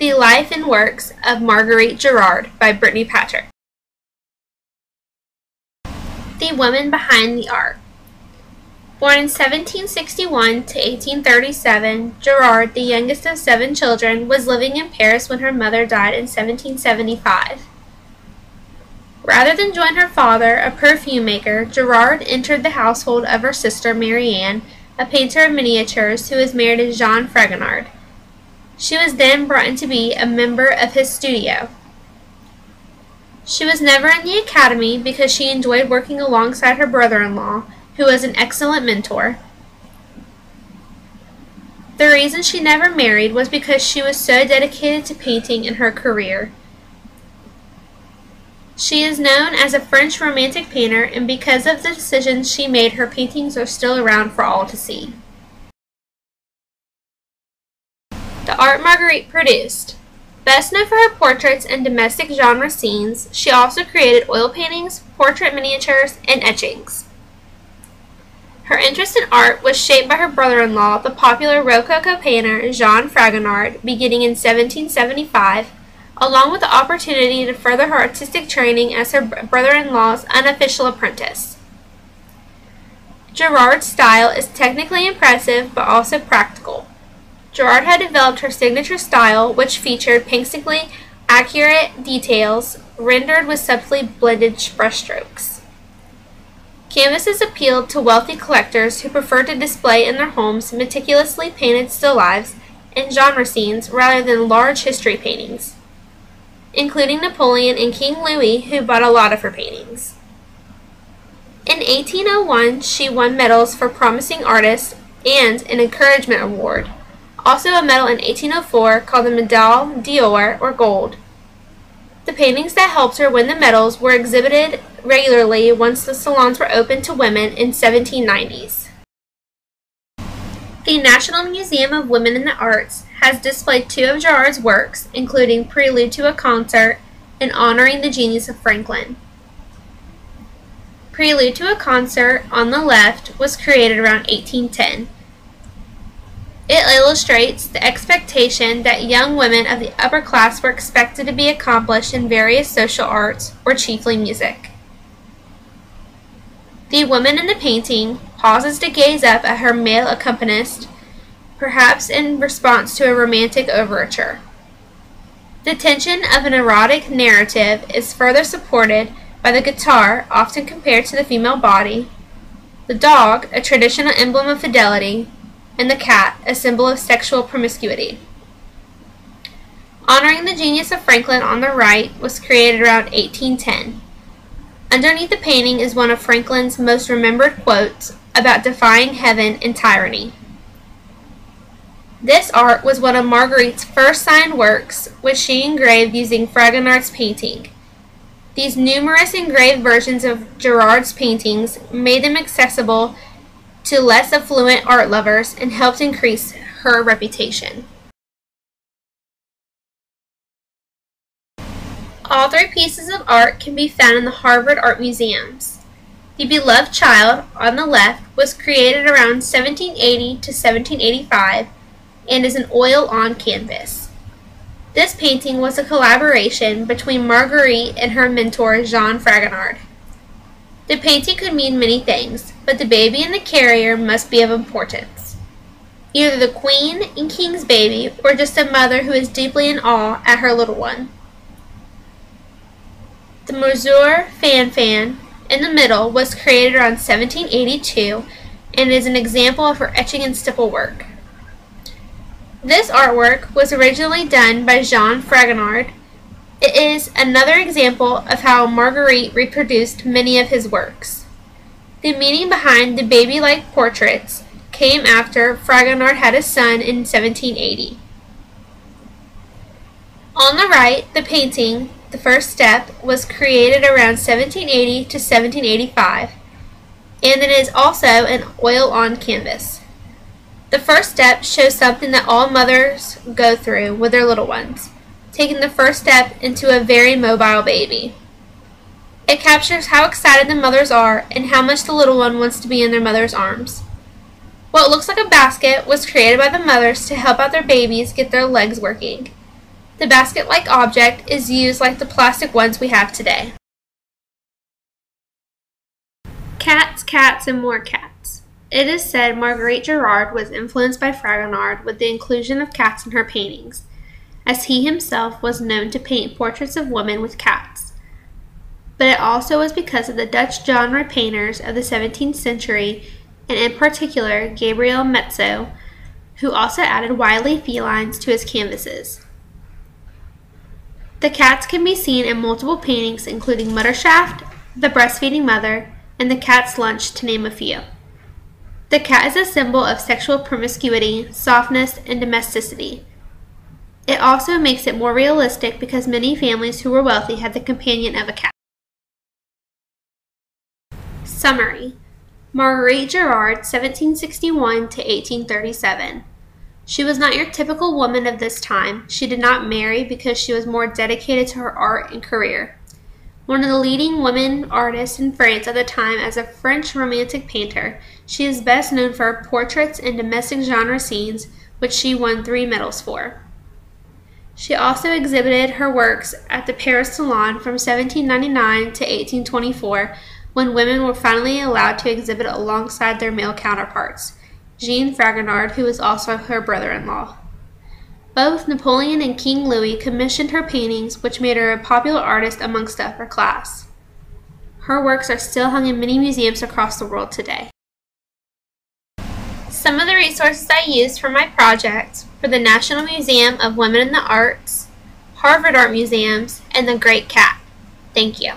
The Life and Works of Marguerite Gérard by Brittany Patrick. The woman behind the art. Born in 1761 to 1837, Gérard, the youngest of 7 children, was living in Paris when her mother died in 1775. Rather than join her father, a perfume maker, Gérard entered the household of her sister Marianne, a painter of miniatures who was married to Jean Fragonard. She was then brought in to be a member of his studio. She was never in the academy because she enjoyed working alongside her brother-in-law, who was an excellent mentor. The reason she never married was because she was so dedicated to painting in her career. She is known as a French Romantic painter, and because of the decisions she made, her paintings are still around for all to see. The art Marguerite produced. Best known for her portraits and domestic genre scenes, she also created oil paintings, portrait miniatures, and etchings. Her interest in art was shaped by her brother-in-law, the popular Rococo painter Jean Fragonard, beginning in 1775, along with the opportunity to further her artistic training as her brother-in-law's unofficial apprentice. Gérard's style is technically impressive but also practical. Gérard had developed her signature style, which featured painstakingly accurate details rendered with subtly blended brushstrokes. Canvases appealed to wealthy collectors who preferred to display in their homes meticulously painted still lifes and genre scenes rather than large history paintings, including Napoleon and King Louis, who bought a lot of her paintings. In 1801, she won medals for Promising Artist and an Encouragement Award, also a medal in 1804 called the Médaille d'Or, or gold. The paintings that helped her win the medals were exhibited regularly once the salons were open to women in 1790s. The National Museum of Women in the Arts has displayed 2 of Gérard's works, including Prelude to a Concert and Honoring the Genius of Franklin. Prelude to a Concert, on the left, was created around 1810. It illustrates the expectation that young women of the upper class were expected to be accomplished in various social arts, or chiefly music. The woman in the painting pauses to gaze up at her male accompanist, perhaps in response to a romantic overture. The tension of an erotic narrative is further supported by the guitar, often compared to the female body, the dog, a traditional emblem of fidelity, and the cat, a symbol of sexual promiscuity. Honoring the Genius of Franklin, on the right, was created around 1810. Underneath the painting is one of Franklin's most remembered quotes about defying heaven and tyranny. This art was one of Marguerite's first signed works, which she engraved using Fragonard's painting. These numerous engraved versions of Gérard's paintings made them accessible to less affluent art lovers and helped increase her reputation. All 3 pieces of art can be found in the Harvard Art Museums. The Beloved Child, on the left, was created around 1780 to 1785 and is an oil-on canvas. This painting was a collaboration between Marguerite and her mentor Jean Fragonard. The painting could mean many things, but the baby and the carrier must be of importance. Either the queen and king's baby, or just a mother who is deeply in awe at her little one. The Monsieur Fan in the middle was created around 1782 and is an example of her etching and stipple work. This artwork was originally done by Jean Fragonard. It is another example of how Marguerite reproduced many of his works. The meaning behind the baby-like portraits came after Fragonard had a son in 1780. On the right, the painting, The First Step, was created around 1780 to 1785, and it is also an oil-on canvas. The first step shows something that all mothers go through with their little ones, taking the first step into a very mobile baby. It captures how excited the mothers are and how much the little one wants to be in their mother's arms. What looks like a basket was created by the mothers to help out their babies get their legs working. The basket-like object is used like the plastic ones we have today. Cats, cats, and more cats. It is said Marguerite Gérard was influenced by Fragonard with the inclusion of cats in her paintings, as he himself was known to paint portraits of women with cats. But it also was because of the Dutch genre painters of the 17th century, and in particular Gabriel Metzo, who also added wily felines to his canvases. The cats can be seen in multiple paintings including Mutterschaft, The Breastfeeding Mother, and The Cat's Lunch, to name a few. The cat is a symbol of sexual promiscuity, softness, and domesticity. It also makes it more realistic because many families who were wealthy had the companion of a cat. Summary: Marguerite Gérard, 1761 to 1837. She was not your typical woman of this time. She did not marry because she was more dedicated to her art and career. One of the leading women artists in France at the time as a French romantic painter, she is best known for her portraits and domestic genre scenes, which she won 3 medals for. She also exhibited her works at the Paris Salon from 1799 to 1824, when women were finally allowed to exhibit alongside their male counterparts, Jean Fragonard, who was also her brother-in-law. Both Napoleon and King Louis commissioned her paintings, which made her a popular artist amongst the upper class. Her works are still hung in many museums across the world today. Some of the resources I used for my project were the National Museum of Women in the Arts, Harvard Art Museums, and the Great Cat. Thank you.